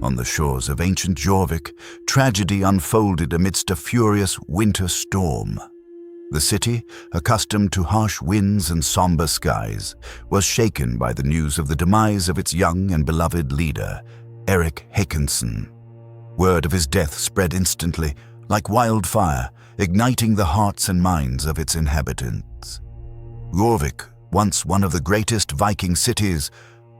On the shores of ancient Jorvik, tragedy unfolded amidst a furious winter storm. The city, accustomed to harsh winds and somber skies, was shaken by the news of the demise of its young and beloved leader, Erik Håkonsson. Word of his death spread instantly, like wildfire, igniting the hearts and minds of its inhabitants. Jorvik, once one of the greatest Viking cities,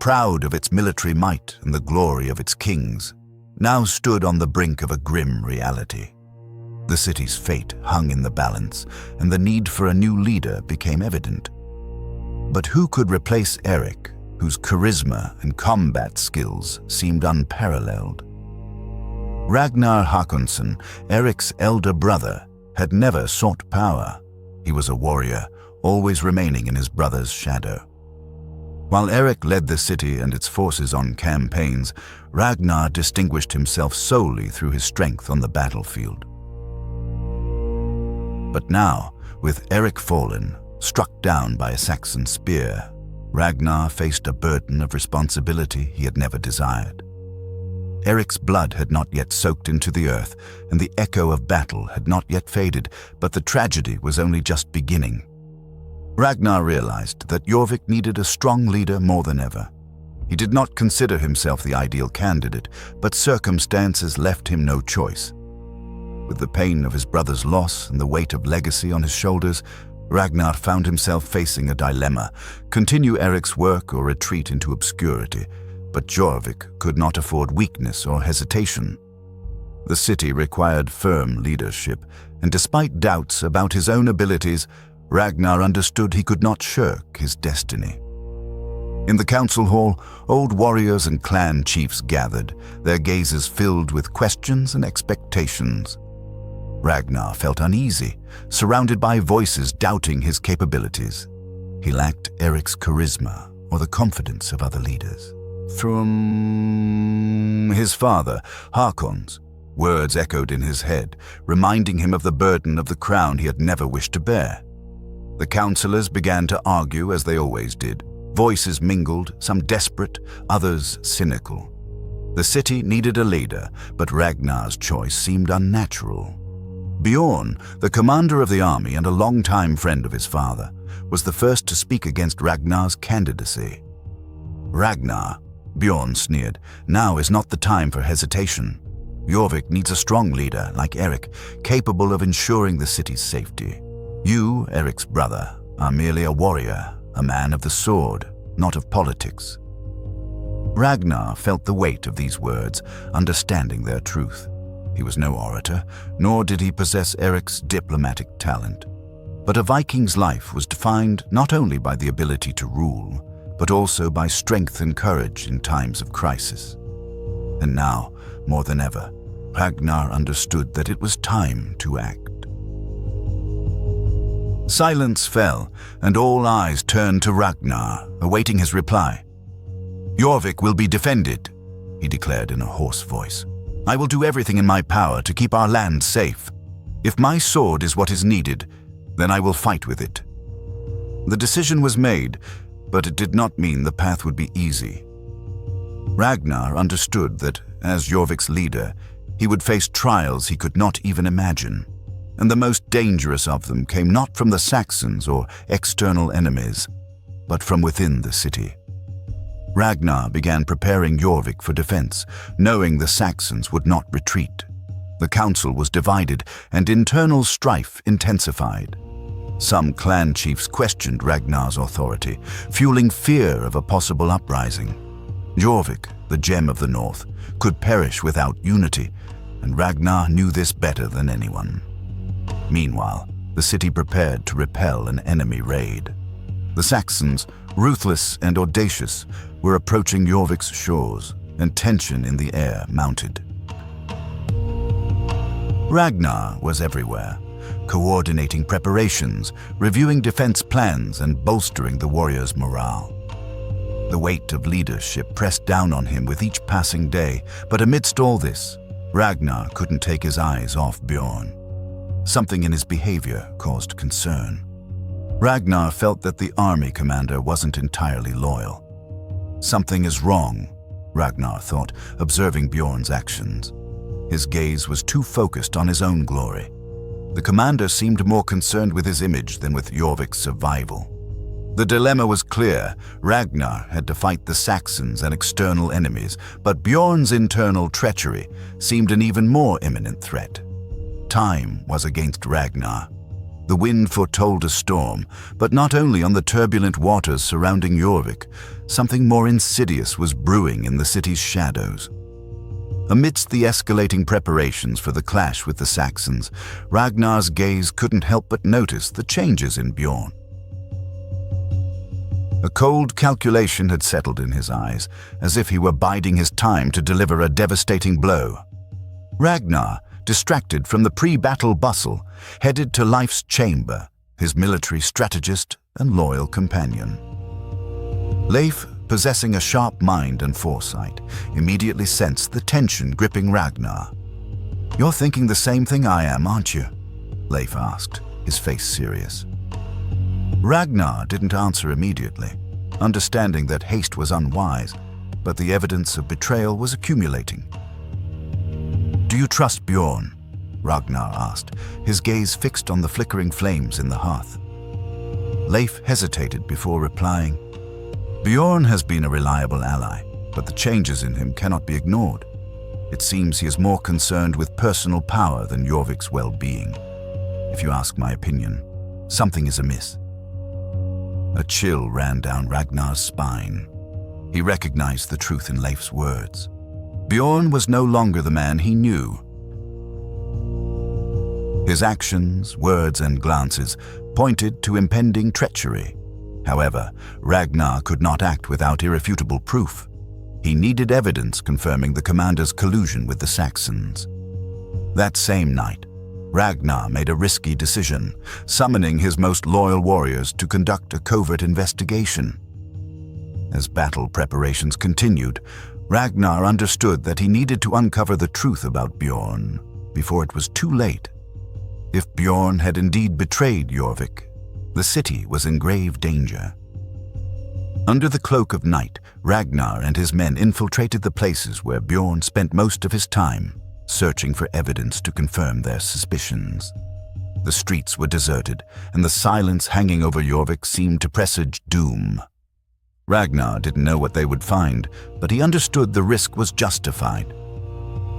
proud of its military might and the glory of its kings, now stood on the brink of a grim reality. The city's fate hung in the balance, and the need for a new leader became evident. But who could replace Erik, whose charisma and combat skills seemed unparalleled? Ragnar Håkonsson, Erik's elder brother, had never sought power. He was a warrior, always remaining in his brother's shadow. While Erik led the city and its forces on campaigns, Ragnar distinguished himself solely through his strength on the battlefield. But now, with Erik fallen, struck down by a Saxon spear, Ragnar faced a burden of responsibility he had never desired. Erik's blood had not yet soaked into the earth, and the echo of battle had not yet faded, but the tragedy was only just beginning. Ragnar realized that Jorvik needed a strong leader more than ever. He did not consider himself the ideal candidate, but circumstances left him no choice. With the pain of his brother's loss and the weight of legacy on his shoulders, Ragnar found himself facing a dilemma: continue Erik's work or retreat into obscurity. But Jorvik could not afford weakness or hesitation. The city required firm leadership, and despite doubts about his own abilities, Ragnar understood he could not shirk his destiny. In the council hall, old warriors and clan chiefs gathered, their gazes filled with questions and expectations. Ragnar felt uneasy, surrounded by voices doubting his capabilities. He lacked Erik's charisma or the confidence of other leaders. From his father, Hakon's, words echoed in his head, reminding him of the burden of the crown he had never wished to bear. The councillors began to argue as they always did. Voices mingled, some desperate, others cynical. The city needed a leader, but Ragnar's choice seemed unnatural. Bjorn, the commander of the army and a longtime friend of his father, was the first to speak against Ragnar's candidacy. "Ragnar," Bjorn sneered, "now is not the time for hesitation. Jorvik needs a strong leader like Erik, capable of ensuring the city's safety. You, Erik's brother, are merely a warrior, a man of the sword, not of politics." Ragnar felt the weight of these words, understanding their truth. He was no orator, nor did he possess Erik's diplomatic talent. But a Viking's life was defined not only by the ability to rule, but also by strength and courage in times of crisis. And now, more than ever, Ragnar understood that it was time to act. Silence fell, and all eyes turned to Ragnar, awaiting his reply. "Jorvik will be defended," he declared in a hoarse voice. "I will do everything in my power to keep our land safe. If my sword is what is needed, then I will fight with it." The decision was made, but it did not mean the path would be easy. Ragnar understood that, as Jorvik's leader, he would face trials he could not even imagine. And the most dangerous of them came not from the Saxons or external enemies, but from within the city. Ragnar began preparing Jorvik for defense, knowing the Saxons would not retreat. The council was divided, and internal strife intensified. Some clan chiefs questioned Ragnar's authority, fueling fear of a possible uprising. Jorvik, the gem of the north, could perish without unity, and Ragnar knew this better than anyone. Meanwhile, the city prepared to repel an enemy raid. The Saxons, ruthless and audacious, were approaching Jorvik's shores, and tension in the air mounted. Ragnar was everywhere, coordinating preparations, reviewing defense plans, and bolstering the warriors' morale. The weight of leadership pressed down on him with each passing day, but amidst all this, Ragnar couldn't take his eyes off Bjorn. Something in his behavior caused concern. Ragnar felt that the army commander wasn't entirely loyal. "Something is wrong," Ragnar thought, observing Bjorn's actions. His gaze was too focused on his own glory. The commander seemed more concerned with his image than with Jorvik's survival. The dilemma was clear. Ragnar had to fight the Saxons and external enemies, but Bjorn's internal treachery seemed an even more imminent threat. Time was against Ragnar. The wind foretold a storm, but not only on the turbulent waters surrounding Jorvik. Something more insidious was brewing in the city's shadows. Amidst the escalating preparations for the clash with the Saxons, Ragnar's gaze couldn't help but notice the changes in Bjorn. A cold calculation had settled in his eyes, as if he were biding his time to deliver a devastating blow. Ragnar, distracted from the pre-battle bustle, headed to Leif's chamber, his military strategist and loyal companion. Leif, possessing a sharp mind and foresight, immediately sensed the tension gripping Ragnar. "You're thinking the same thing I am, aren't you?" Leif asked, his face serious. Ragnar didn't answer immediately, understanding that haste was unwise, but the evidence of betrayal was accumulating. "Do you trust Bjorn?" Ragnar asked, his gaze fixed on the flickering flames in the hearth. Leif hesitated before replying. "Bjorn has been a reliable ally, but the changes in him cannot be ignored. It seems he is more concerned with personal power than Jorvik's well-being. If you ask my opinion, something is amiss." A chill ran down Ragnar's spine. He recognized the truth in Leif's words. Bjorn was no longer the man he knew. His actions, words, and glances pointed to impending treachery. However, Ragnar could not act without irrefutable proof. He needed evidence confirming the commander's collusion with the Saxons. That same night, Ragnar made a risky decision, summoning his most loyal warriors to conduct a covert investigation. As battle preparations continued, Ragnar understood that he needed to uncover the truth about Bjorn before it was too late. If Bjorn had indeed betrayed Jorvik, the city was in grave danger. Under the cloak of night, Ragnar and his men infiltrated the places where Bjorn spent most of his time, searching for evidence to confirm their suspicions. The streets were deserted, and the silence hanging over Jorvik seemed to presage doom. Ragnar didn't know what they would find, but he understood the risk was justified.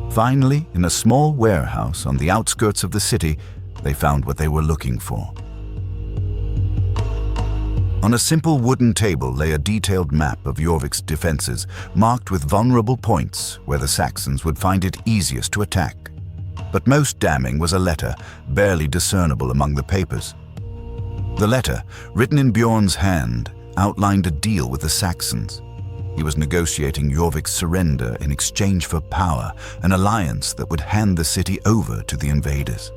Finally, in a small warehouse on the outskirts of the city, they found what they were looking for. On a simple wooden table lay a detailed map of Jorvik's defenses, marked with vulnerable points where the Saxons would find it easiest to attack. But most damning was a letter, barely discernible among the papers. The letter, written in Bjorn's hand, outlined a deal with the Saxons. He was negotiating Jorvik's surrender in exchange for power, an alliance that would hand the city over to the invaders.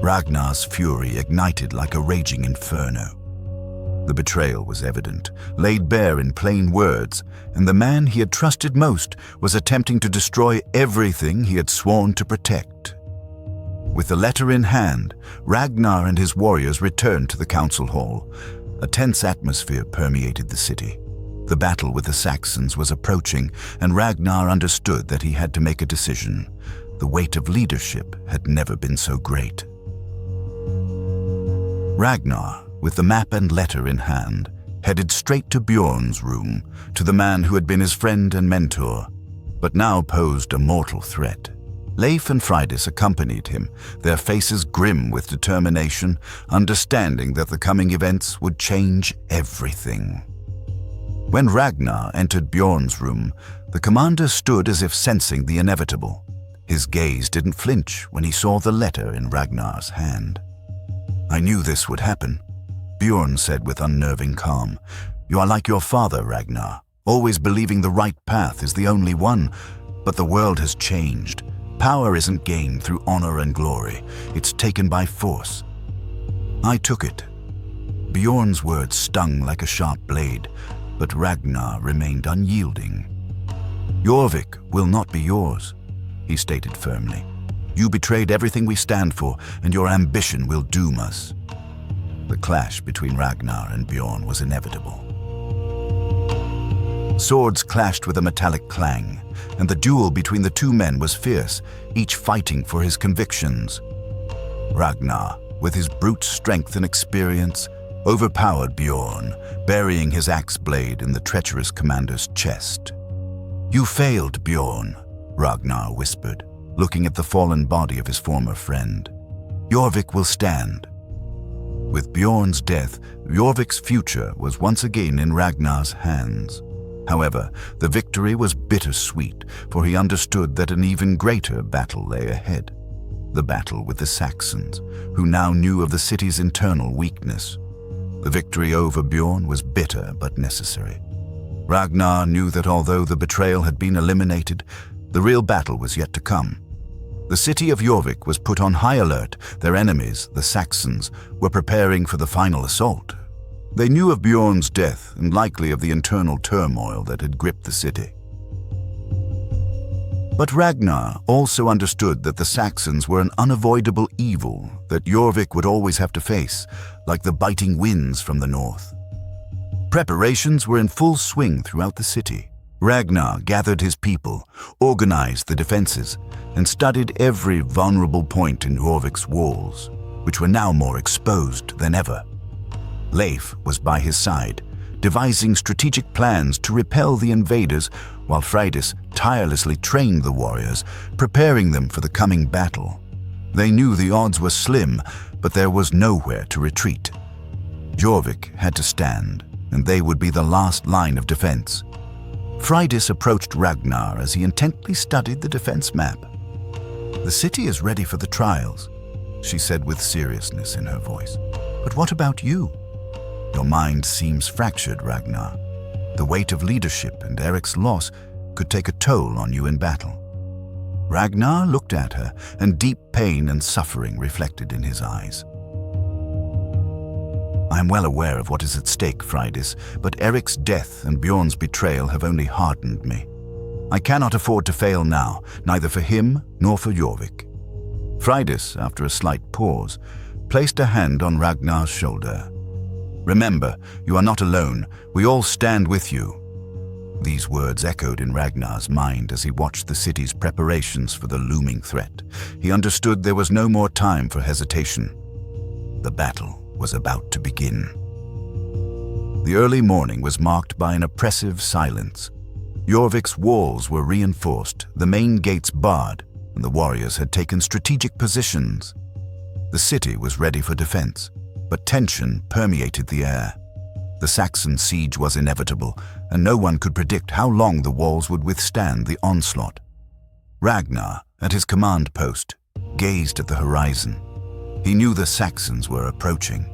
Ragnar's fury ignited like a raging inferno. The betrayal was evident, laid bare in plain words, and the man he had trusted most was attempting to destroy everything he had sworn to protect. With the letter in hand, Ragnar and his warriors returned to the council hall. A tense atmosphere permeated the city. The battle with the Saxons was approaching, and Ragnar understood that he had to make a decision. The weight of leadership had never been so great. Ragnar, with the map and letter in hand, headed straight to Bjorn's room, to the man who had been his friend and mentor, but now posed a mortal threat. Leif and Freydis accompanied him, their faces grim with determination, understanding that the coming events would change everything. When Ragnar entered Bjorn's room, the commander stood as if sensing the inevitable. His gaze didn't flinch when he saw the letter in Ragnar's hand. "I knew this would happen," Bjorn said with unnerving calm. "You are like your father, Ragnar, always believing the right path is the only one. But the world has changed. Power isn't gained through honor and glory. It's taken by force. I took it." Bjorn's words stung like a sharp blade, but Ragnar remained unyielding. "Jorvik will not be yours," he stated firmly. "You betrayed everything we stand for, and your ambition will doom us." The clash between Ragnar and Bjorn was inevitable. Swords clashed with a metallic clang, and the duel between the two men was fierce, each fighting for his convictions. Ragnar, with his brute strength and experience, overpowered Bjorn, burying his axe blade in the treacherous commander's chest. "You failed, Bjorn," Ragnar whispered, looking at the fallen body of his former friend. "Jorvik will stand." With Bjorn's death, Jorvik's future was once again in Ragnar's hands. However, the victory was bittersweet, for he understood that an even greater battle lay ahead. The battle with the Saxons, who now knew of the city's internal weakness. The victory over Bjorn was bitter but necessary. Ragnar knew that although the betrayal had been eliminated, the real battle was yet to come. The city of Jorvik was put on high alert. Their enemies, the Saxons, were preparing for the final assault. They knew of Bjorn's death and likely of the internal turmoil that had gripped the city. But Ragnar also understood that the Saxons were an unavoidable evil that Jorvik would always have to face, like the biting winds from the north. Preparations were in full swing throughout the city. Ragnar gathered his people, organized the defenses, and studied every vulnerable point in Jorvik's walls, which were now more exposed than ever. Leif was by his side, devising strategic plans to repel the invaders, while Freydis tirelessly trained the warriors, preparing them for the coming battle. They knew the odds were slim, but there was nowhere to retreat. Jorvik had to stand, and they would be the last line of defense. Freydis approached Ragnar as he intently studied the defense map. "The city is ready for the trials," she said with seriousness in her voice. "But what about you? Your mind seems fractured, Ragnar. The weight of leadership and Eric's loss could take a toll on you in battle." Ragnar looked at her, and deep pain and suffering reflected in his eyes. "I am well aware of what is at stake, Freydis, but Eric's death and Bjorn's betrayal have only hardened me. I cannot afford to fail now, neither for him nor for Jorvik." Freydis, after a slight pause, placed a hand on Ragnar's shoulder. "Remember, you are not alone. We all stand with you." These words echoed in Ragnar's mind as he watched the city's preparations for the looming threat. He understood there was no more time for hesitation. The battle was about to begin. The early morning was marked by an oppressive silence. Jorvik's walls were reinforced, the main gates barred, and the warriors had taken strategic positions. The city was ready for defense, but tension permeated the air. The Saxon siege was inevitable, and no one could predict how long the walls would withstand the onslaught. Ragnar, at his command post, gazed at the horizon. He knew the Saxons were approaching.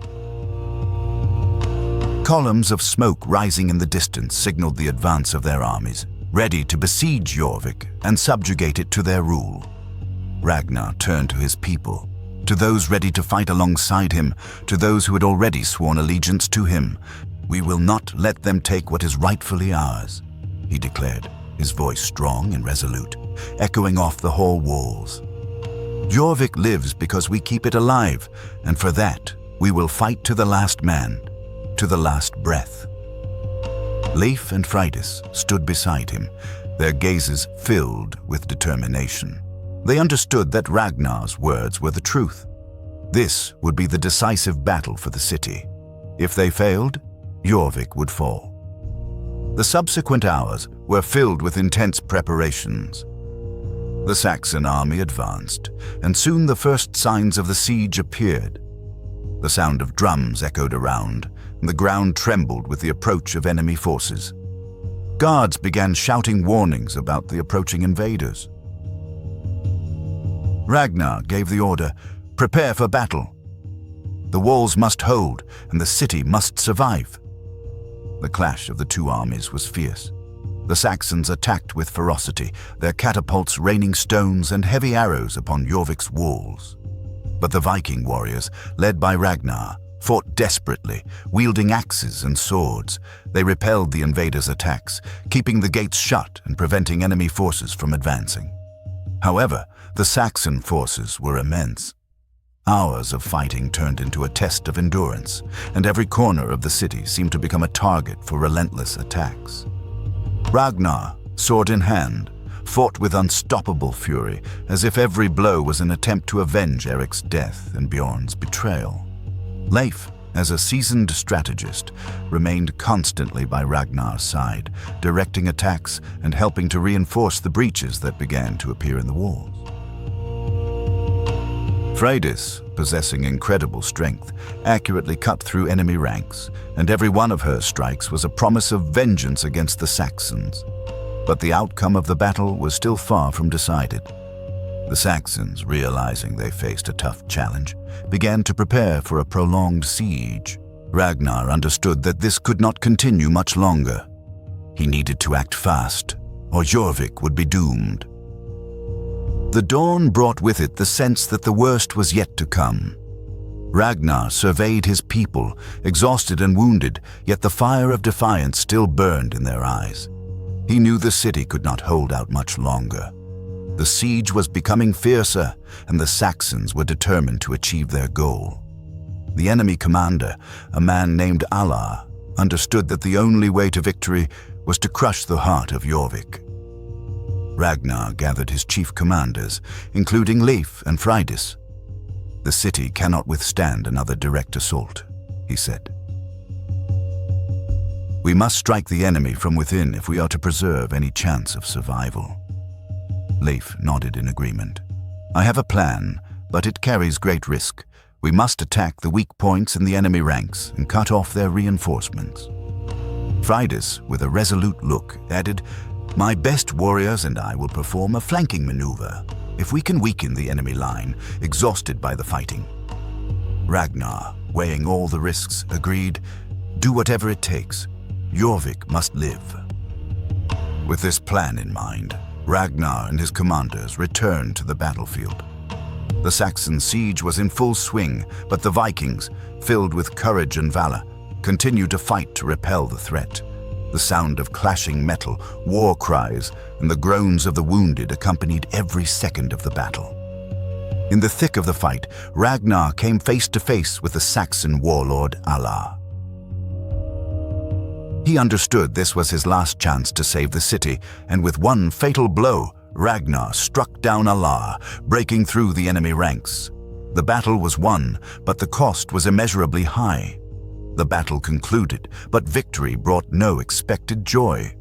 Columns of smoke rising in the distance signaled the advance of their armies, ready to besiege Jorvik and subjugate it to their rule. Ragnar turned to his people, to those ready to fight alongside him, to those who had already sworn allegiance to him. "We will not let them take what is rightfully ours," he declared, his voice strong and resolute, echoing off the hall walls. "Jorvik lives because we keep it alive, and for that we will fight to the last man, to the last breath." Leif and Freydis stood beside him, their gazes filled with determination. They understood that Ragnar's words were the truth. This would be the decisive battle for the city. If they failed, Jorvik would fall. The subsequent hours were filled with intense preparations. The Saxon army advanced, and soon the first signs of the siege appeared. The sound of drums echoed around, and the ground trembled with the approach of enemy forces. Guards began shouting warnings about the approaching invaders. Ragnar gave the order, "Prepare for battle." The walls must hold, and the city must survive. The clash of the two armies was fierce. The Saxons attacked with ferocity, their catapults raining stones and heavy arrows upon Jorvik's walls. But the Viking warriors, led by Ragnar, fought desperately, wielding axes and swords. They repelled the invaders' attacks, keeping the gates shut and preventing enemy forces from advancing. However, the Saxon forces were immense. Hours of fighting turned into a test of endurance, and every corner of the city seemed to become a target for relentless attacks. Ragnar, sword in hand, fought with unstoppable fury, as if every blow was an attempt to avenge Eric's death and Bjorn's betrayal. Leif, as a seasoned strategist, remained constantly by Ragnar's side, directing attacks and helping to reinforce the breaches that began to appear in the walls. Freydis, possessing incredible strength, accurately cut through enemy ranks, and every one of her strikes was a promise of vengeance against the Saxons. But the outcome of the battle was still far from decided. The Saxons, realizing they faced a tough challenge, began to prepare for a prolonged siege. Ragnar understood that this could not continue much longer. He needed to act fast, or Jorvik would be doomed. The dawn brought with it the sense that the worst was yet to come. Ragnar surveyed his people, exhausted and wounded, yet the fire of defiance still burned in their eyes. He knew the city could not hold out much longer. The siege was becoming fiercer, and the Saxons were determined to achieve their goal. The enemy commander, a man named Allar, understood that the only way to victory was to crush the heart of Jorvik. Ragnar gathered his chief commanders, including Leif and Freydis. "The city cannot withstand another direct assault," he said. "We must strike the enemy from within if we are to preserve any chance of survival." Leif nodded in agreement. "I have a plan, but it carries great risk. We must attack the weak points in the enemy ranks and cut off their reinforcements." Freydis, with a resolute look, added, "My best warriors and I will perform a flanking maneuver, if we can weaken the enemy line, exhausted by the fighting." Ragnar, weighing all the risks, agreed, "Do whatever it takes. Jorvik must live." With this plan in mind, Ragnar and his commanders returned to the battlefield. The Saxon siege was in full swing, but the Vikings, filled with courage and valor, continued to fight to repel the threat. The sound of clashing metal, war cries, and the groans of the wounded accompanied every second of the battle. In the thick of the fight, Ragnar came face to face with the Saxon warlord Allar. He understood this was his last chance to save the city, and with one fatal blow, Ragnar struck down Allar, breaking through the enemy ranks. The battle was won, but the cost was immeasurably high. The battle concluded, but victory brought no expected joy.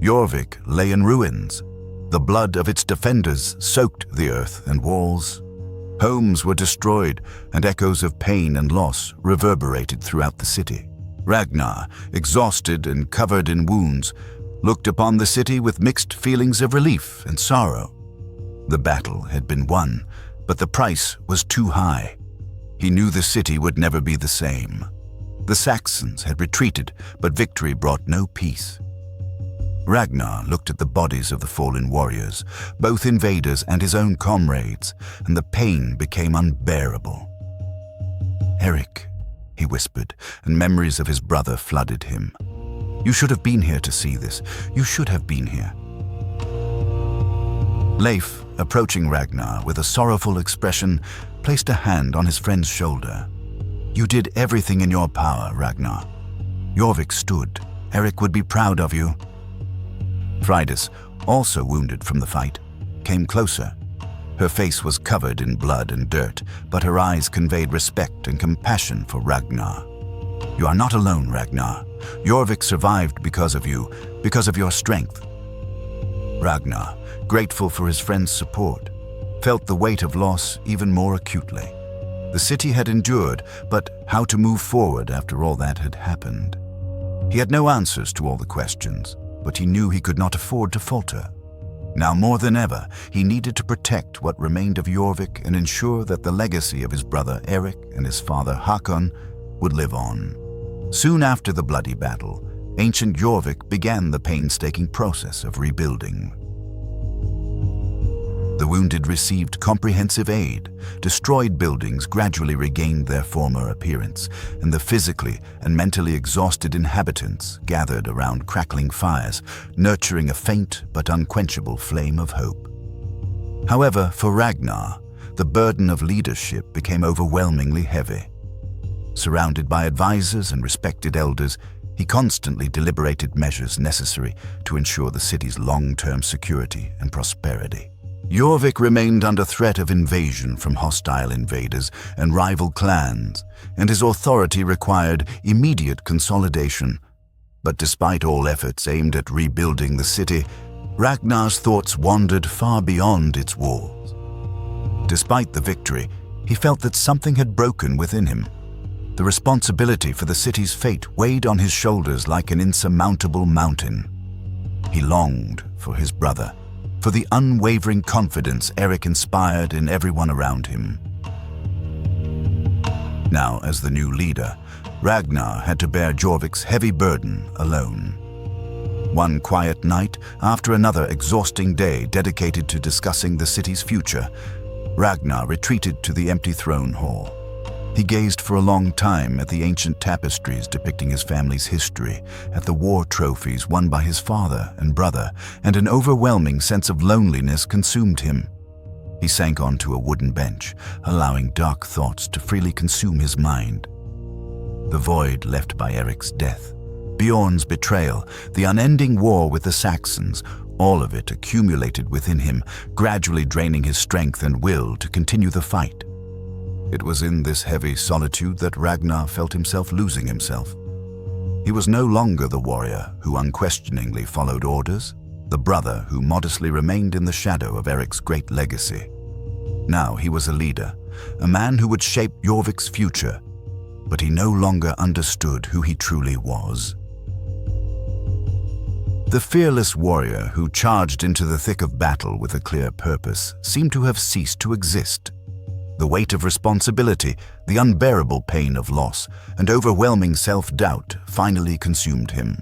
Jorvik lay in ruins. The blood of its defenders soaked the earth and walls. Homes were destroyed, and echoes of pain and loss reverberated throughout the city. Ragnar, exhausted and covered in wounds, looked upon the city with mixed feelings of relief and sorrow. The battle had been won, but the price was too high. He knew the city would never be the same. The Saxons had retreated, but victory brought no peace. Ragnar looked at the bodies of the fallen warriors, both invaders and his own comrades, and the pain became unbearable. "Eric," he whispered, and memories of his brother flooded him. "You should have been here to see this. You should have been here." Leif, approaching Ragnar with a sorrowful expression, placed a hand on his friend's shoulder. "You did everything in your power, Ragnar. Jorvik stood. Eric would be proud of you." Freydis, also wounded from the fight, came closer. Her face was covered in blood and dirt, but her eyes conveyed respect and compassion for Ragnar. "You are not alone, Ragnar. Jorvik survived because of you, because of your strength." Ragnar, grateful for his friend's support, felt the weight of loss even more acutely. The city had endured, but how to move forward after all that had happened? He had no answers to all the questions, but he knew he could not afford to falter. Now more than ever, he needed to protect what remained of Jorvik and ensure that the legacy of his brother Eric and his father Hakon would live on. Soon after the bloody battle, ancient Jorvik began the painstaking process of rebuilding. The wounded received comprehensive aid, destroyed buildings gradually regained their former appearance, and the physically and mentally exhausted inhabitants gathered around crackling fires, nurturing a faint but unquenchable flame of hope. However, for Ragnar, the burden of leadership became overwhelmingly heavy. Surrounded by advisors and respected elders, He constantly deliberated measures necessary to ensure the city's long-term security and prosperity. Jorvik remained under threat of invasion from hostile invaders and rival clans, and his authority required immediate consolidation. But despite all efforts aimed at rebuilding the city, Ragnar's thoughts wandered far beyond its walls. Despite the victory, he felt that something had broken within him. The responsibility for the city's fate weighed on his shoulders like an insurmountable mountain. He longed for his brother, for the unwavering confidence Erik inspired in everyone around him. Now, as the new leader, Ragnar had to bear Jorvik's heavy burden alone. One quiet night, after another exhausting day dedicated to discussing the city's future, Ragnar retreated to the empty throne hall. He gazed for a long time at the ancient tapestries depicting his family's history, at the war trophies won by his father and brother, and an overwhelming sense of loneliness consumed him. He sank onto a wooden bench, allowing dark thoughts to freely consume his mind. The void left by Erik's death, Bjorn's betrayal, the unending war with the Saxons, all of it accumulated within him, gradually draining his strength and will to continue the fight. It was in this heavy solitude that Ragnar felt himself losing himself. He was no longer the warrior who unquestioningly followed orders, the brother who modestly remained in the shadow of Erik's great legacy. Now he was a leader, a man who would shape Jorvik's future, but he no longer understood who he truly was. The fearless warrior who charged into the thick of battle with a clear purpose seemed to have ceased to exist. The weight of responsibility, the unbearable pain of loss, and overwhelming self-doubt finally consumed him.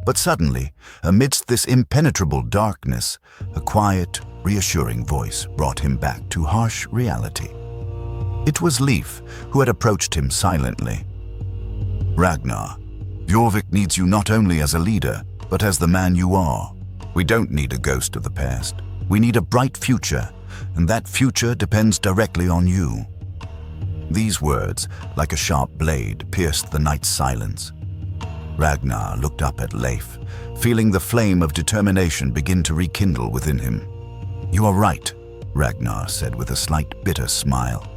But suddenly, amidst this impenetrable darkness, a quiet, reassuring voice brought him back to harsh reality. It was Leif, who had approached him silently. "Ragnar, Jorvik needs you not only as a leader, but as the man you are. We don't need a ghost of the past. We need a bright future, and that future depends directly on you." These words, like a sharp blade, pierced the night's silence. Ragnar looked up at Leif, feeling the flame of determination begin to rekindle within him. "You are right," Ragnar said with a slight bitter smile.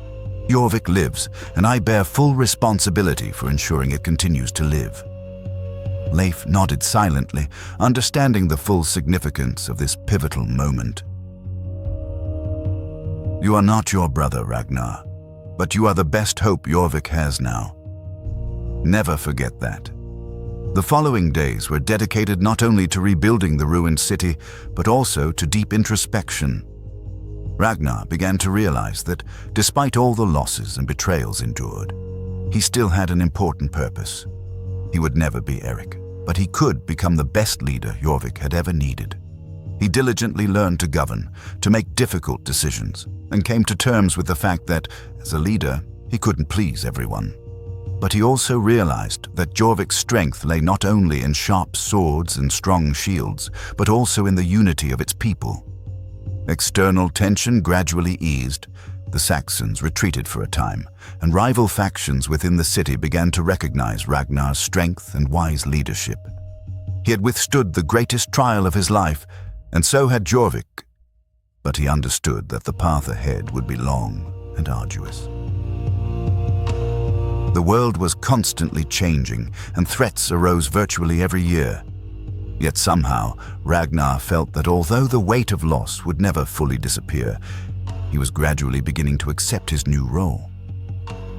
"Jorvik lives, and I bear full responsibility for ensuring it continues to live." Leif nodded silently, understanding the full significance of this pivotal moment. "You are not your brother, Ragnar, but you are the best hope Jorvik has now. Never forget that." The following days were dedicated not only to rebuilding the ruined city, but also to deep introspection. Ragnar began to realize that, despite all the losses and betrayals endured, he still had an important purpose. He would never be Erik, but he could become the best leader Jorvik had ever needed. He diligently learned to govern, to make difficult decisions, and came to terms with the fact that, as a leader, he couldn't please everyone. But he also realized that Jorvik's strength lay not only in sharp swords and strong shields, but also in the unity of its people. External tension gradually eased. The Saxons retreated for a time, and rival factions within the city began to recognize Ragnar's strength and wise leadership. He had withstood the greatest trial of his life, and so had Jorvik, but he understood that the path ahead would be long and arduous. The world was constantly changing, and threats arose virtually every year. Yet somehow, Ragnar felt that although the weight of loss would never fully disappear, he was gradually beginning to accept his new role.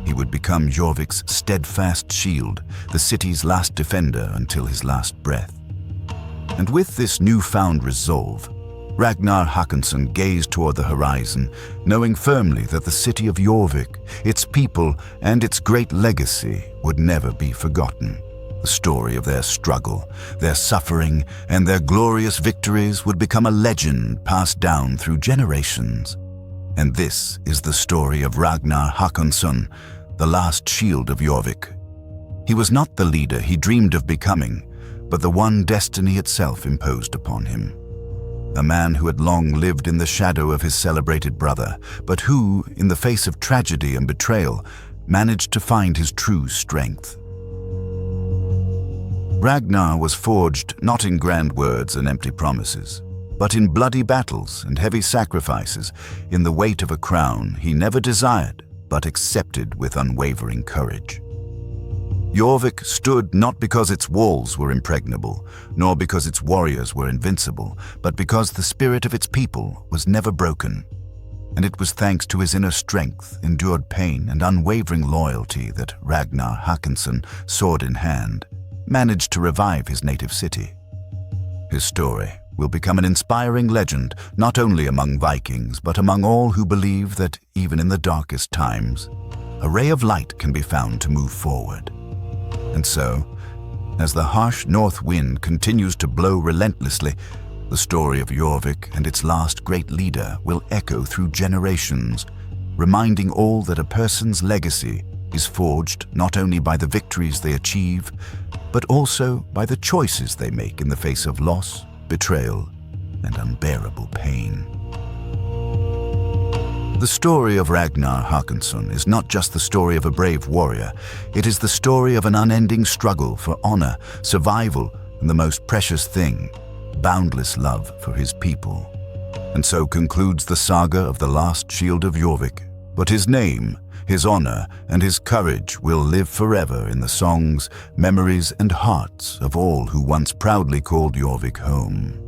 He would become Jorvik's steadfast shield, the city's last defender until his last breath. And with this newfound resolve, Ragnar Håkonsson gazed toward the horizon, knowing firmly that the city of Jorvik, its people, and its great legacy would never be forgotten. The story of their struggle, their suffering, and their glorious victories would become a legend passed down through generations. And this is the story of Ragnar Håkonsson, the last shield of Jorvik. He was not the leader he dreamed of becoming, but the one destiny itself imposed upon him. A man who had long lived in the shadow of his celebrated brother, but who, in the face of tragedy and betrayal, managed to find his true strength. Ragnar was forged not in grand words and empty promises, but in bloody battles and heavy sacrifices, in the weight of a crown he never desired, but accepted with unwavering courage. Jorvik stood not because its walls were impregnable, nor because its warriors were invincible, but because the spirit of its people was never broken. And it was thanks to his inner strength, endured pain, and unwavering loyalty that Ragnar Håkansson, sword in hand, managed to revive his native city. His story will become an inspiring legend not only among Vikings, but among all who believe that even in the darkest times, a ray of light can be found to move forward. And so, as the harsh north wind continues to blow relentlessly, the story of Jorvik and its last great leader will echo through generations, reminding all that a person's legacy is forged not only by the victories they achieve, but also by the choices they make in the face of loss, betrayal, and unbearable pain. The story of Ragnar Håkansson is not just the story of a brave warrior, it is the story of an unending struggle for honor, survival, and the most precious thing, boundless love for his people. And so concludes the saga of the last shield of Jorvik. But his name, his honor, and his courage will live forever in the songs, memories, and hearts of all who once proudly called Jorvik home.